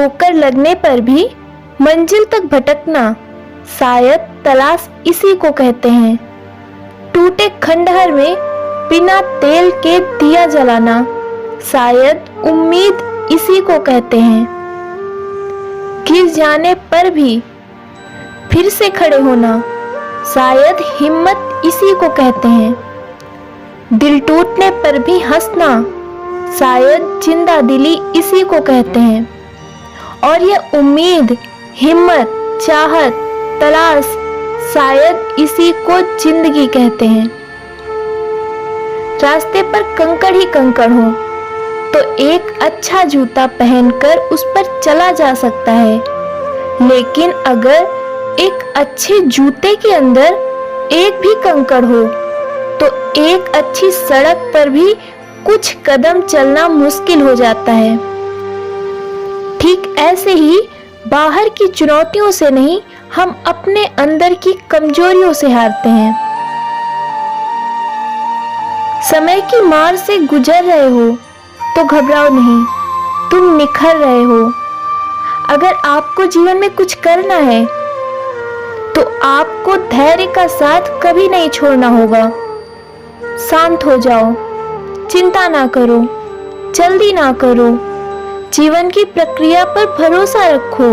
ठोकर लगने पर भी मंजिल तक भटकना, शायद तलाश इसी को कहते हैं। टूटे खंडहर में बिना तेल के दिया जलाना, शायद उम्मीद इसी को कहते हैं। गिर जाने पर भी फिर से खड़े होना, शायद हिम्मत इसी को कहते हैं। दिल टूटने पर भी हंसना, शायद जिंदा दिली इसी को कहते हैं। और यह उम्मीद, हिम्मत, चाहत, तलाश, शायद इसी को जिंदगी कहते हैं। रास्ते पर कंकड़ ही कंकड़ हो तो एक अच्छा जूता पहनकर उस पर चला जा सकता है, लेकिन अगर एक अच्छे जूते के अंदर एक भी कंकड़ हो तो एक अच्छी सड़क पर भी कुछ कदम चलना मुश्किल हो जाता है। ठीक ऐसे ही बाहर की चुनौतियों से नहीं, हम अपने अंदर की कमजोरियों से हारते हैं। समय की मार से गुजर रहे हो तो घबराओ नहीं, तुम निखर रहे हो। अगर आपको जीवन में कुछ करना है तो आपको धैर्य का साथ कभी नहीं छोड़ना होगा। शांत हो जाओ, चिंता ना करो, जल्दी ना करो, जीवन की प्रक्रिया पर भरोसा रखो।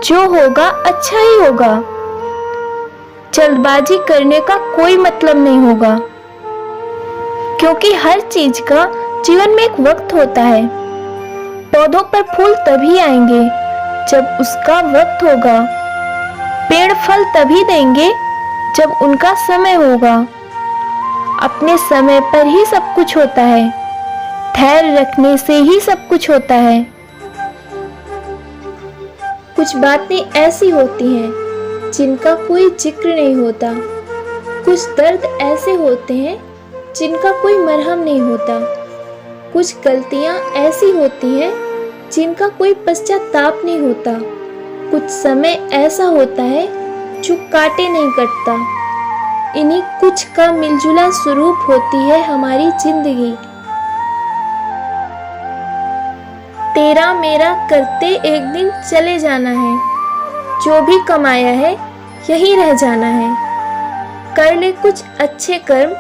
जो होगा अच्छा ही होगा। जल्दबाजी करने का कोई मतलब नहीं होगा, क्योंकि हर चीज का जीवन में एक वक्त होता है। पौधों पर फूल तभी आएंगे जब उसका वक्त होगा। पेड़ फल तभी देंगे जब उनका समय होगा। अपने समय पर ही सब कुछ होता है। धैर्य रखने से ही सब कुछ होता है। कुछ बातें ऐसी होती हैं जिनका कोई जिक्र नहीं होता। कुछ दर्द ऐसे होते हैं जिनका कोई मरहम नहीं होता। कुछ गलतियां ऐसी होती हैं जिनका कोई पश्चाताप नहीं होता। कुछ समय ऐसा होता है जो काटे नहीं कटता। इन्हीं कुछ का मिलजुला स्वरूप होती है हमारी जिंदगी। तेरा मेरा करते एक दिन चले जाना है। जो भी कमाया है यहीं रह जाना है। कर ले कुछ अच्छे कर्म,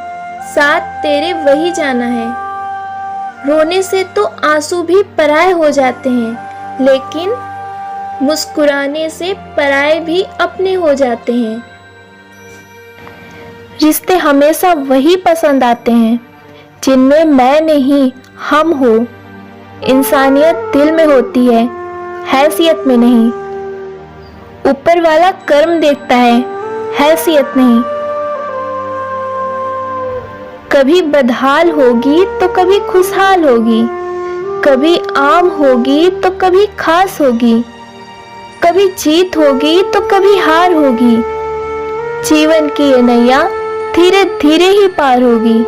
साथ तेरे वही जाना है। रोने से तो आंसू भी पराए हो जाते हैं, लेकिन मुस्कुराने से पराए भी अपने हो जाते हैं। रिश्ते हमेशा वही पसंद आते हैं जिनमें मैं नहीं हम हो। इंसानियत दिल में होती है, हैसियत में नहीं। ऊपर वाला कर्म देखता है, हैसियत नहीं। कभी बदहाल होगी तो कभी खुशहाल होगी। कभी आम होगी तो कभी खास होगी। कभी जीत होगी तो कभी हार होगी। जीवन की ये नैया धीरे धीरे ही पार होगी।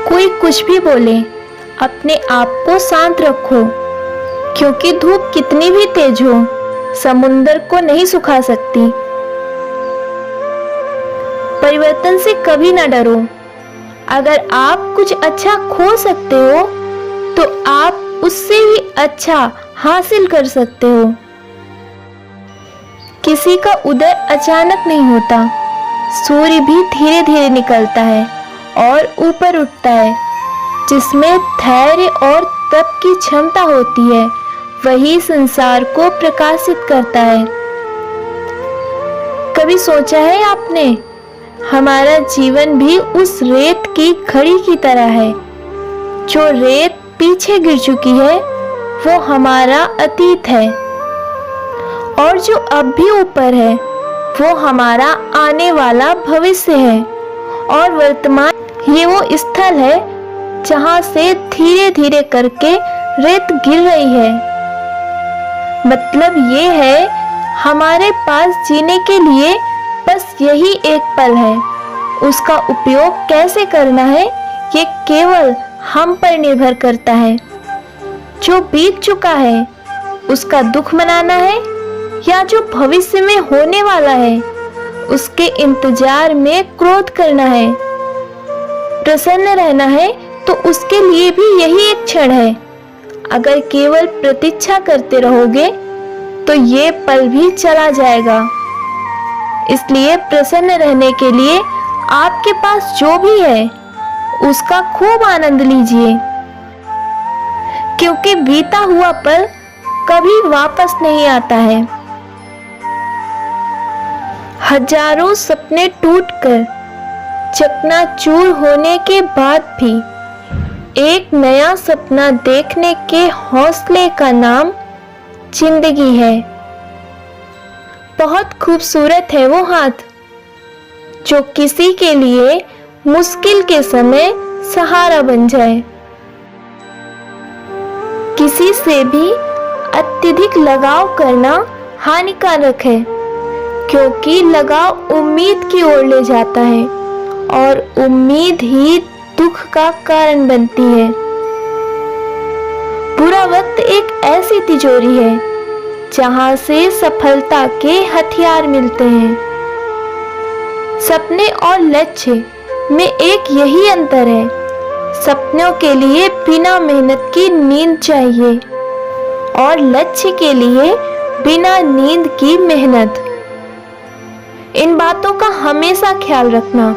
कोई कुछ भी बोले, अपने आप को शांत रखो, क्योंकि धूप कितनी भी तेज हो समुंदर को नहीं सुखा सकती। परिवर्तन से कभी ना डरो। अगर आप कुछ अच्छा खो सकते हो तो आप उससे भी अच्छा हासिल कर सकते हो। किसी का उदय अचानक नहीं होता। सूर्य भी धीरे धीरे निकलता है और ऊपर उठता है। जिसमें धैर्य और तप की क्षमता होती है, वही संसार को प्रकाशित करता है। कभी सोचा है आपने, हमारा जीवन भी उस रेत की घड़ी की तरह है। जो रेत पीछे गिर चुकी है वो हमारा अतीत है, और जो अब भी ऊपर है वो हमारा आने वाला भविष्य है। और वर्तमान ये वो स्थल है जहां से धीरे धीरे करके रेत गिर रही है। मतलब ये है, हमारे पास जीने के लिए बस यही एक पल है। उसका उपयोग कैसे करना है ये केवल हम पर निर्भर करता है। जो बीत चुका है उसका दुख मनाना है, या जो भविष्य में होने वाला है उसके इंतजार में क्रोध करना है। प्रसन्न रहना है तो उसके लिए भी यही एक क्षण है। अगर केवल प्रतीक्षा करते रहोगे तो ये पल भी चला जाएगा। इसलिए प्रसन्न रहने के लिए आपके पास जो भी है उसका खूब आनंद लीजिए, क्योंकि बीता हुआ पल कभी वापस नहीं आता है। हजारों सपने टूटकर चकनाचूर होने के बाद भी एक नया सपना देखने के हौसले का नाम जिंदगी है। बहुत खूबसूरत है वो हाथ जो किसी के लिए मुश्किल के समय सहारा बन जाए। किसी से भी अत्यधिक लगाव करना हानिकारक है, क्योंकि लगाव उम्मीद की ओर ले जाता है और उम्मीद ही दुख का कारण बनती है। बुरा वक्त एक ऐसी तिजोरी है जहां से सफलता के हथियार मिलते हैं। सपने और लक्ष्य में एक यही अंतर है, सपनों के लिए बिना मेहनत की नींद चाहिए और लक्ष्य के लिए बिना नींद की मेहनत। इन बातों का हमेशा ख्याल रखना।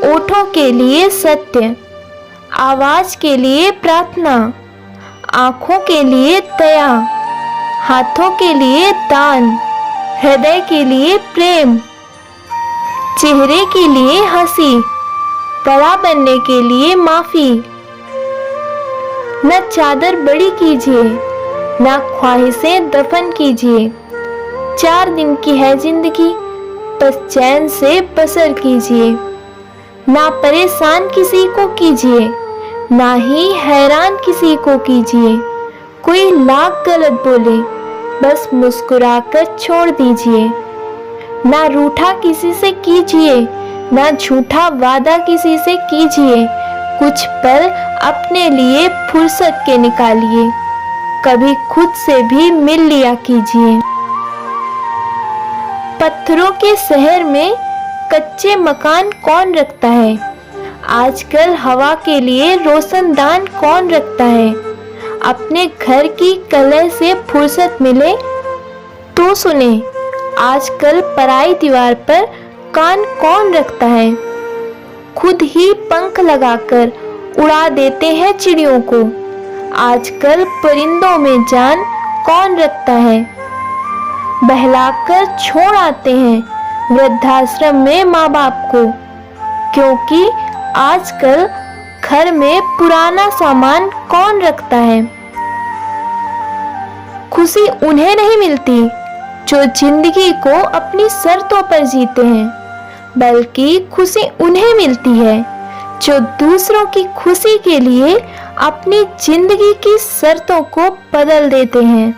ओठों के लिए सत्य, आवाज के लिए प्रार्थना, आंखों के लिए दया, हाथों के लिए दान, हृदय के लिए प्रेम, चेहरे के लिए हंसी, बड़ा बनने के लिए माफी। न चादर बड़ी कीजिए, न ख्वाहिशें दफन कीजिए। 4 दिन की है जिंदगी, बस चैन से बसर कीजिए। ना परेशान किसी को कीजिए, ना ही हैरान किसी को कीजिए। कोई लाख गलत बोले, बस मुस्कुराकर छोड़ दीजिए। ना रूठा किसी से कीजिए, ना झूठा वादा किसी से कीजिए। कुछ पल अपने लिए फुर्सत के निकालिए, कभी खुद से भी मिल लिया कीजिए। पत्थरों के शहर में कच्चे मकान कौन रखता है? आजकल हवा के लिए रोशनदान कौन रखता है? अपने घर की कलह से फुर्सत मिले तो सुने। आजकल पराई दीवार पर कान कौन रखता है? खुद ही पंख लगाकर उड़ा देते हैं चिड़ियों को। आजकल परिंदों में जान कौन रखता है? बहलाकर छोड़ आते हैं वृद्धाश्रम में माँ बाप को, क्योंकि आजकल घर में पुराना सामान कौन रखता है? खुशी उन्हें नहीं मिलती जो जिंदगी को अपनी शर्तों पर जीते हैं, बल्कि खुशी उन्हें मिलती है जो दूसरों की खुशी के लिए अपनी जिंदगी की शर्तों को बदल देते हैं।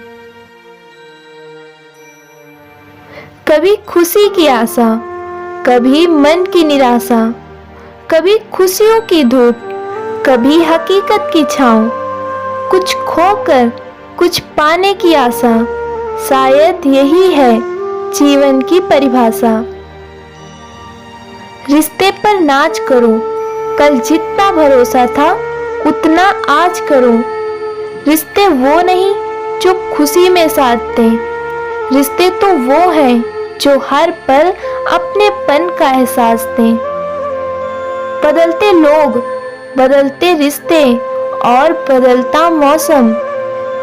कभी खुशी की आशा, कभी मन की निराशा, कभी खुशियों की धूप, कभी हकीकत की छाँव। कुछ खोकर कुछ पाने की आशा, शायद यही है जीवन की परिभाषा। रिश्ते पर नाच करो, कल जितना भरोसा था उतना आज करो। रिश्ते वो नहीं जो खुशी में साथ दें, रिश्ते तो वो है जो हर पल अपनेपन का एहसास दें। बदलते लोग, बदलते रिश्ते और बदलता मौसम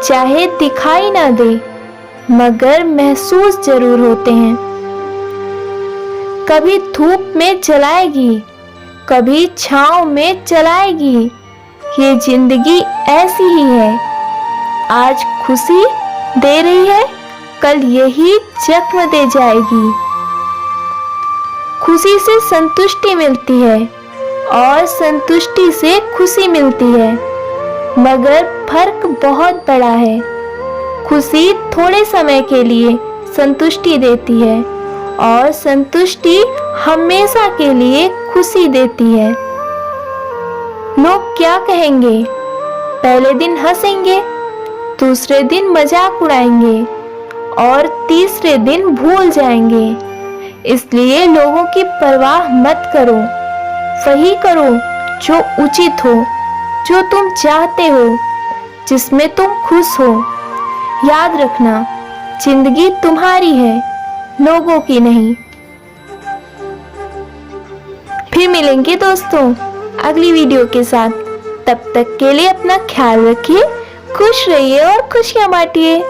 चाहे दिखाई ना दे, मगर महसूस जरूर होते हैं। कभी धूप में जलाएगी, कभी छांव में चलाएगी। ये जिंदगी ऐसी ही है, आज खुशी दे रही है, कल यही जख्म दे जाएगी। खुशी से संतुष्टि मिलती है और संतुष्टि से खुशी मिलती है, मगर फर्क बहुत बड़ा है। खुशी थोड़े समय के लिए संतुष्टि देती है और संतुष्टि हमेशा के लिए खुशी देती है। लोग क्या कहेंगे? पहले दिन हंसेंगे, दूसरे दिन मजाक उड़ाएंगे और तीसरे दिन भूल जाएंगे। इसलिए लोगों की परवाह मत करो, वही करो जो उचित हो, जो तुम चाहते हो। जिसमें तुम खुश हो। याद रखना, जिंदगी तुम्हारी है, लोगों की नहीं। फिर मिलेंगे दोस्तों अगली वीडियो के साथ। तब तक के लिए अपना ख्याल रखिए, खुश रहिए और खुशियां बांटिए।